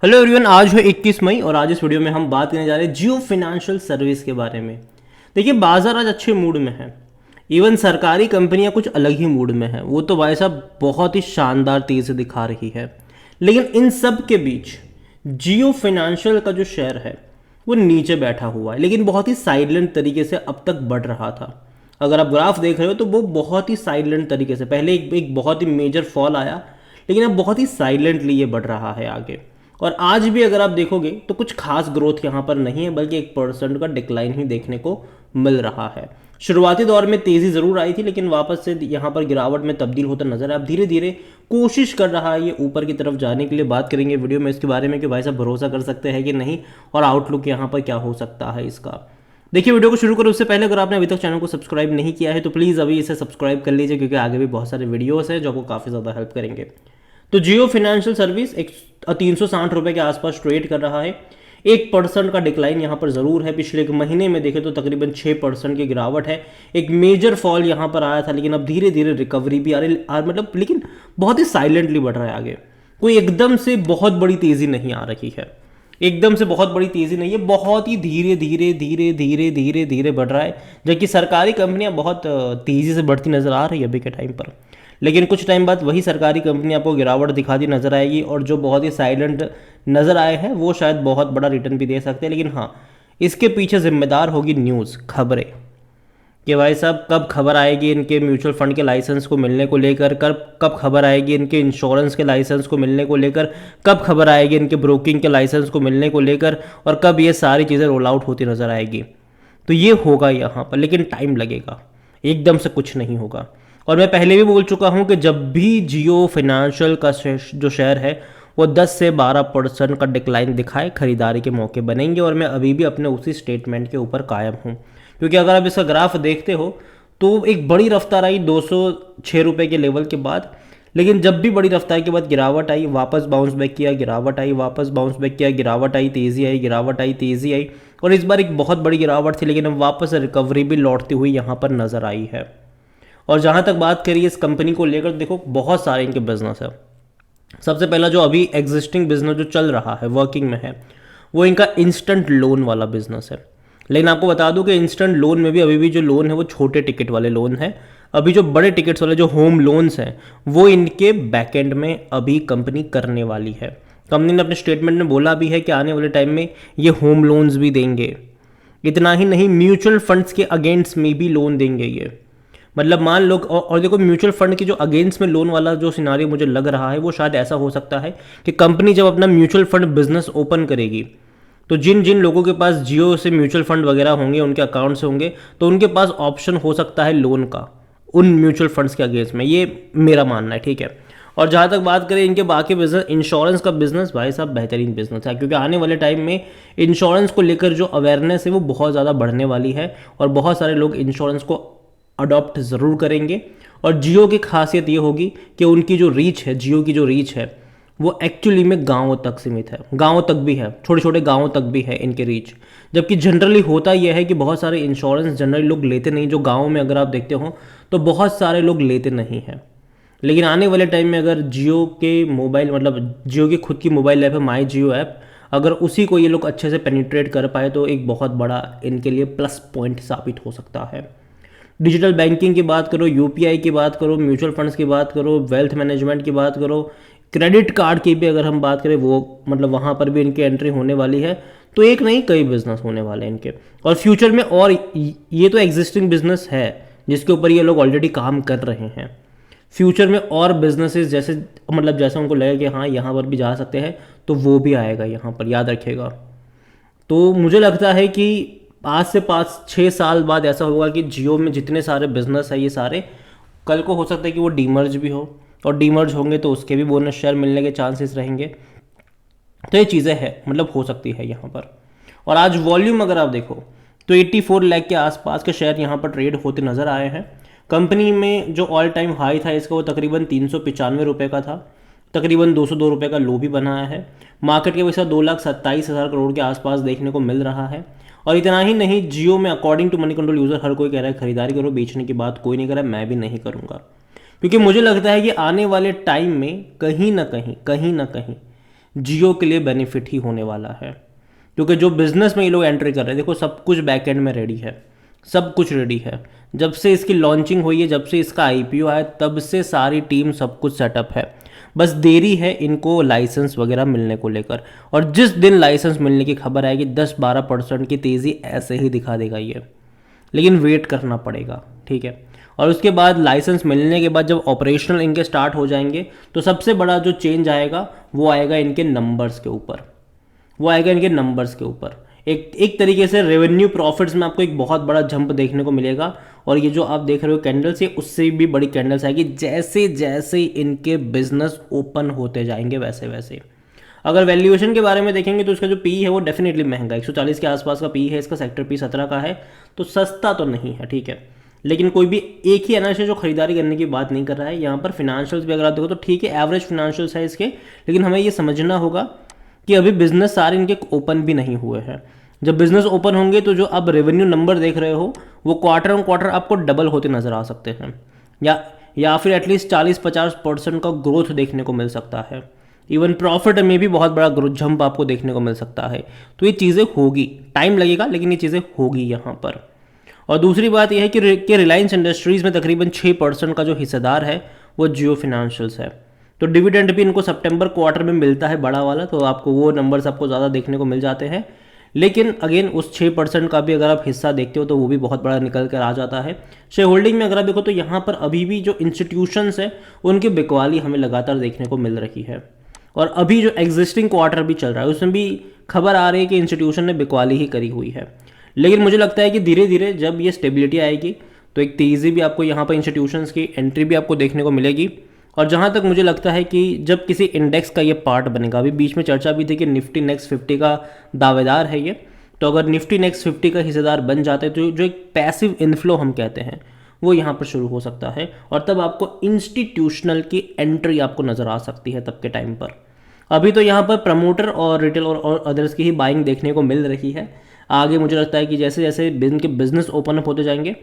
Hello everyone, आज है 21 मई और आज इस वीडियो में हम बात करने जा रहे हैं जियो फिनेंशियल सर्विस के बारे में। देखिए, बाजार आज अच्छे मूड में है। इवन सरकारी कंपनियां कुछ अलग ही मूड में है। वो तो भाई साहब बहुत ही शानदार तेजी दिखा रही है। लेकिन इन सब के बीच जियो फिनेंशियल का जो शेयर है वो नीचे बैठा हुआ है, लेकिन बहुत ही साइलेंट तरीके से अब तक बढ़ रहा था। अगर आप ग्राफ देख रहे हो तो वो बहुत ही साइलेंट तरीके से, पहले एक बहुत ही मेजर फॉल आया, लेकिन अब बहुत ही साइलेंटली ये बढ़ रहा है आगे। और आज भी अगर आप देखोगे तो कुछ खास ग्रोथ यहाँ पर नहीं है, बल्कि 1% का डिक्लाइन ही देखने को मिल रहा है। शुरुआती दौर में तेजी जरूर आई थी, लेकिन वापस से यहाँ पर गिरावट में तब्दील होता नजर आया। अब धीरे धीरे कोशिश कर रहा है ये ऊपर की तरफ जाने के लिए। बात करेंगे वीडियो में इसके बारे में कि भाई साहब भरोसा कर सकते हैं कि नहीं, और आउटलुक यहाँ पर क्या हो सकता है इसका। देखिए, वीडियो को शुरू करो उससे पहले अगर आपने अभी तक चैनल को सब्सक्राइब नहीं किया है तो प्लीज़ अभी इसे सब्सक्राइब कर लीजिए, क्योंकि आगे भी बहुत सारे वीडियोस हैं जो आपको काफ़ी ज़्यादा हेल्प करेंगे। तो जियो फिनेंशियल सर्विस 360 रुपये के आसपास ट्रेड कर रहा है। 1% का डिक्लाइन यहाँ पर ज़रूर है। पिछले एक महीने में देखें तो तकरीबन 6% की गिरावट है। एक मेजर फॉल यहाँ पर आया था, लेकिन अब धीरे धीरे रिकवरी भी आ रही, मतलब लेकिन बहुत ही साइलेंटली बढ़ रहा है आगे। कोई एकदम से बहुत बड़ी तेज़ी नहीं आ रही है, एकदम से बहुत बड़ी तेज़ी नहीं है, बहुत ही धीरे धीरे धीरे धीरे धीरे धीरे बढ़ रहा है। जबकि सरकारी कंपनियां बहुत तेज़ी से बढ़ती नज़र आ रही है अभी के टाइम पर, लेकिन कुछ टाइम बाद वही सरकारी कंपनी आपको गिरावट दिखाती नजर आएगी, और जो बहुत ही साइलेंट नजर आए हैं वो शायद बहुत बड़ा रिटर्न भी दे सकते हैं। लेकिन हाँ, इसके पीछे जिम्मेदार होगी न्यूज़, खबरें, कि भाई साहब कब खबर आएगी इनके म्यूचुअल फंड के लाइसेंस को मिलने को लेकर, कब खबर आएगी इनके इंश्योरेंस के लाइसेंस को मिलने को लेकर, कब खबर आएगी इनके ब्रोकिंग के लाइसेंस को मिलने को लेकर, और कब ये सारी चीज़ें रोल आउट होती नजर आएगी। तो ये होगा यहाँ पर, लेकिन टाइम लगेगा, एकदम से कुछ नहीं होगा। और मैं पहले भी बोल चुका हूँ कि जब भी जियो फिनेंशियल का जो शेयर है वो 10 से 12% का डिक्लाइन दिखाए, खरीदारी के मौके बनेंगे। और मैं अभी भी अपने उसी स्टेटमेंट के ऊपर कायम हूँ, क्योंकि अगर आप इसका ग्राफ देखते हो तो एक बड़ी रफ्तार आई 206 रुपये के लेवल के बाद, लेकिन जब भी बड़ी रफ्तार के बाद गिरावट आई, वापस बाउंस बैक किया, गिरावट आई, वापस बाउंस बैक किया, गिरावट आई, तेज़ी आई, गिरावट आई, तेज़ी आई, और इस बार एक बहुत बड़ी गिरावट थी, लेकिन अब वापस रिकवरी भी लौटती हुई यहाँ पर नज़र आई है। और जहाँ तक बात करिए इस कंपनी को लेकर, देखो बहुत सारे इनके बिजनेस है। सबसे पहला जो अभी एग्जिस्टिंग बिजनेस जो चल रहा है, वर्किंग में है, वो इनका इंस्टेंट लोन वाला बिजनेस है। लेकिन आपको बता दूं कि इंस्टेंट लोन में भी अभी भी जो लोन है वो छोटे टिकट वाले लोन है। अभी जो बड़े टिकट्स वाले जो होम लोन्स हैं वो इनके बैकएंड में अभी कंपनी करने वाली है। कंपनी ने अपने स्टेटमेंट में बोला भी है कि आने वाले टाइम में ये होम लोन्स भी देंगे। इतना ही नहीं, म्यूचुअल फंड्स के अगेंस्ट में भी लोन देंगे ये। मतलब मान लो, और देखो म्यूचुअल फंड की जो अगेंस्ट में लोन वाला जो सिनारियो मुझे लग रहा है वो शायद ऐसा हो सकता है कि कंपनी जब अपना म्यूचुअल फंड बिजनेस ओपन करेगी तो जिन जिन लोगों के पास जियो से म्यूचुअल फंड वगैरह होंगे, उनके अकाउंट से होंगे, तो उनके पास ऑप्शन हो सकता है लोन का उन म्यूचुअल फंड्स के अगेंस्ट में। ये मेरा मानना है, ठीक है। और जहाँ तक बात करें इनके बाकी बिजनेस, इंश्योरेंस का बिजनेस भाई साहब बेहतरीन बिजनेस है, क्योंकि आने वाले टाइम में इंश्योरेंस को लेकर जो अवेयरनेस है वो बहुत ज़्यादा बढ़ने वाली है, और बहुत सारे लोग इंश्योरेंस को अडॉप्ट ज़रूर करेंगे। और जियो की खासियत ये होगी कि उनकी जो रीच है, जियो की जो रीच है वो एक्चुअली में गाँवों तक सीमित है, गाँवों तक भी है, छोटे छोटे गाँवों तक भी है इनके रीच। जबकि जनरली होता यह है कि बहुत सारे इंश्योरेंस जनरली लोग लेते नहीं, जो गाँव में अगर आप देखते हो तो बहुत सारे लोग लेते नहीं हैं। लेकिन आने वाले टाइम में अगर जियो के मोबाइल, मतलब जियो की खुद की मोबाइल ऐप है माई जियो ऐप, अगर उसी को ये लोग अच्छे से पेनिट्रेट कर पाए तो एक बहुत बड़ा इनके लिए प्लस पॉइंट साबित हो सकता है। डिजिटल बैंकिंग की बात करो, यूपीआई की बात करो, म्यूचुअल फंड्स की बात करो, वेल्थ मैनेजमेंट की बात करो, क्रेडिट कार्ड की भी अगर हम बात करें, वो मतलब वहाँ पर भी इनकी एंट्री होने वाली है। तो एक नहीं कई बिजनेस होने वाले हैं इनके, और फ्यूचर में। और ये तो एग्जिस्टिंग बिजनेस है जिसके ऊपर ये लोग ऑलरेडी काम कर रहे हैं। फ्यूचर में और बिजनेसेस जैसे, मतलब जैसे उनको लगे कि हाँ यहाँ पर भी जा सकते हैं, तो वो भी आएगा यहाँ पर, याद रखिएगा। तो मुझे लगता है कि आज से 5-6 साल बाद ऐसा होगा कि जियो में जितने सारे बिजनेस है ये सारे, कल को हो सकता है कि वो डीमर्ज भी हो, और डीमर्ज होंगे तो उसके भी बोनस शेयर मिलने के चांसेस रहेंगे। तो ये चीज़ें हैं, मतलब हो सकती है यहाँ पर। और आज वॉल्यूम अगर आप देखो तो 84 लाख के आसपास के शेयर यहाँ पर ट्रेड होते नजर आए हैं। कंपनी में जो ऑल टाइम हाई था इसका वो तकरीबन 395 रुपये का था, तकरीबन 202 रुपये का लो भी बनाया है। मार्केट के वैसा 2,27,000 करोड़ के आसपास देखने को मिल रहा है। और इतना ही नहीं, जियो में according to money control user हर कोई कह रहा है खरीदारी करो, बेचने की बात कोई नहीं कर रहा है, मैं भी नहीं करूँगा। क्योंकि मुझे लगता है कि आने वाले टाइम में कहीं ना कहीं जियो के लिए बेनिफिट ही होने वाला है, क्योंकि जो बिजनेस में ये लोग एंट्री कर रहे हैं, देखो सब कुछ बैकएंड में रेडी है, सब कुछ रेडी है। जब से इसकी लॉन्चिंग हुई है, जब से इसका आईपीओ आया, तब से सारी टीम सब कुछ सेटअप है। बस देरी है इनको लाइसेंस वगैरह मिलने को लेकर, और जिस दिन लाइसेंस मिलने की खबर आएगी 10-12% की तेज़ी ऐसे ही दिखा देगा ये, लेकिन वेट करना पड़ेगा, ठीक है। और उसके बाद लाइसेंस मिलने के बाद जब ऑपरेशनल इनके स्टार्ट हो जाएंगे, तो सबसे बड़ा जो चेंज आएगा वो आएगा इनके नंबर्स के ऊपर, वो आएगा इनके नंबर्स के ऊपर। एक तरीके से रेवेन्यू प्रॉफिट्स में आपको एक बहुत बड़ा जंप देखने को मिलेगा। और ये जो आप देख रहे हो कैंडल्स, ये उससे भी बड़ी कैंडल्स आएगी जैसे जैसे इनके बिजनेस ओपन होते जाएंगे वैसे वैसे। अगर वैल्यूएशन के बारे में देखेंगे तो इसका जो पी है वो डेफिनेटली महंगा, 140 के आसपास का पी है इसका, सेक्टर पी 17 का है, तो सस्ता तो नहीं है, ठीक है। लेकिन कोई भी एक ही एनालिस्ट जो खरीदारी करने की बात नहीं कर रहा है। यहाँ पर फिनेंशियल्स भी अगर आप देखो तो ठीक है, एवरेज फिनेंशियल्स है इसके, लेकिन हमें ये समझना होगा कि अभी बिजनेस सारे इनके ओपन भी नहीं हुए हैं। जब बिजनेस ओपन होंगे तो जो आप रेवेन्यू नंबर देख रहे हो वो क्वार्टर ऑन क्वार्टर आपको डबल होते नजर आ सकते हैं, या फिर एटलीस्ट 40-50% का ग्रोथ देखने को मिल सकता है। इवन प्रॉफिट में भी बहुत बड़ा ग्रोथ जंप आपको देखने को मिल सकता है। तो ये चीज़ें होगी, टाइम लगेगा लेकिन ये चीज़ें होगी यहाँ पर। और दूसरी बात यह है कि रिलायंस इंडस्ट्रीज़ में तकरीबन 6% का जो हिस्सेदार है वो जियो फिनेंशियल्स है। तो डिविडेंड भी इनको सितंबर क्वार्टर में मिलता है बड़ा वाला, तो आपको वो नंबर्स आपको ज़्यादा देखने को मिल जाते हैं। लेकिन अगेन उस 6% का भी अगर आप हिस्सा देखते हो तो वो भी बहुत बड़ा निकल कर आ जाता है। शेयर होल्डिंग में अगर आप देखो तो यहाँ पर अभी भी जो इंस्टीट्यूशंस है उनकी बिकवाली हमें लगातार देखने को मिल रही है। और अभी जो एग्जिस्टिंग क्वार्टर भी चल रहा है उसमें भी खबर आ रही है कि इंस्टीट्यूशन ने बिकवाली ही करी हुई है। लेकिन मुझे लगता है कि धीरे धीरे जब ये स्टेबिलिटी आएगी तो एक तेज़ी भी आपको यहाँ पर इंस्टीट्यूशंस की एंट्री भी आपको देखने को मिलेगी। और जहाँ तक मुझे लगता है कि जब किसी इंडेक्स का ये पार्ट बनेगा, अभी बीच में चर्चा भी थी कि निफ्टी नेक्स्ट 50 का दावेदार है ये, तो अगर निफ्टी नेक्स्ट 50 का हिस्सेदार बन जाते हैं तो जो एक पैसिव इन्फ्लो हम कहते हैं वो यहाँ पर शुरू हो सकता है। और तब आपको इंस्टीट्यूशनल की एंट्री आपको नज़र आ सकती है तब के टाइम पर। अभी तो यहाँ पर प्रमोटर और रिटेल और अदर्स की ही बाइंग देखने को मिल रही है। आगे मुझे लगता है कि जैसे जैसे इनके बिजनेस ओपन अप होते जाएंगे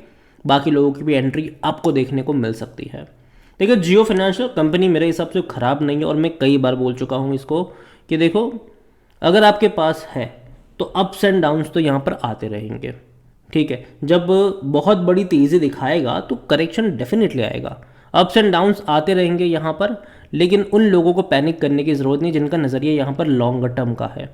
बाकी लोगों की भी एंट्री आपको देखने को मिल सकती है। देखो जियो फाइनेंशियल कंपनी मेरे हिसाब से खराब नहीं है, और मैं कई बार बोल चुका हूँ इसको कि देखो अगर आपके पास है तो अप्स एंड डाउन्स तो यहाँ पर आते रहेंगे, ठीक है। जब बहुत बड़ी तेज़ी दिखाएगा तो करेक्शन डेफिनेटली आएगा, अप्स एंड डाउन्स आते रहेंगे यहाँ पर। लेकिन उन लोगों को पैनिक करने की ज़रूरत नहीं जिनका नज़रिया यहाँ पर लॉन्ग टर्म का है।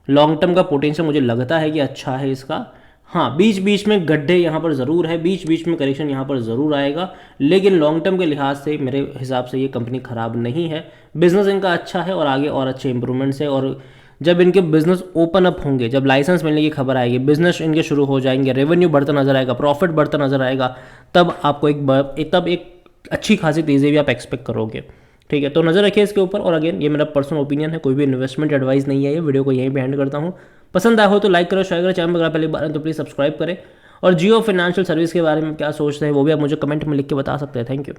लॉन्ग टर्म का पोटेंशियल मुझे लगता है कि अच्छा है इसका। हाँ, बीच बीच में गड्ढे यहाँ पर ज़रूर है, बीच बीच में करेक्शन यहाँ पर ज़रूर आएगा, लेकिन लॉन्ग टर्म के लिहाज से मेरे हिसाब से ये कंपनी ख़राब नहीं है। बिजनेस इनका अच्छा है और आगे और अच्छे इंप्रूवमेंट्स है। और जब इनके बिजनेस ओपन अप होंगे, जब लाइसेंस मिलने की खबर आएगी, बिजनेस इनके शुरू हो जाएंगे, रेवेन्यू बढ़ता नजर आएगा, प्रॉफिट बढ़ता नजर आएगा, तब आपको एक अच्छी खासी तेज़ी भी आप एक्सपेक्ट करोगे, ठीक है। तो नज़र रखिए इसके ऊपर। और अगेन ये मेरा पर्सनल ओपिनियन है, कोई भी इन्वेस्टमेंट एडवाइस नहीं है। ये वीडियो को यहीं पे एंड करता हूँ। पसंद आया हो तो लाइक करो, शेयर करो, चैनल पर अगर पहली बार है तो प्लीज़ सब्सक्राइब करें। और जियो फाइनेंशियल सर्विस के बारे में क्या सोचते हैं वो भी आप मुझे कमेंट में लिख के बता सकते हैं। Thank you.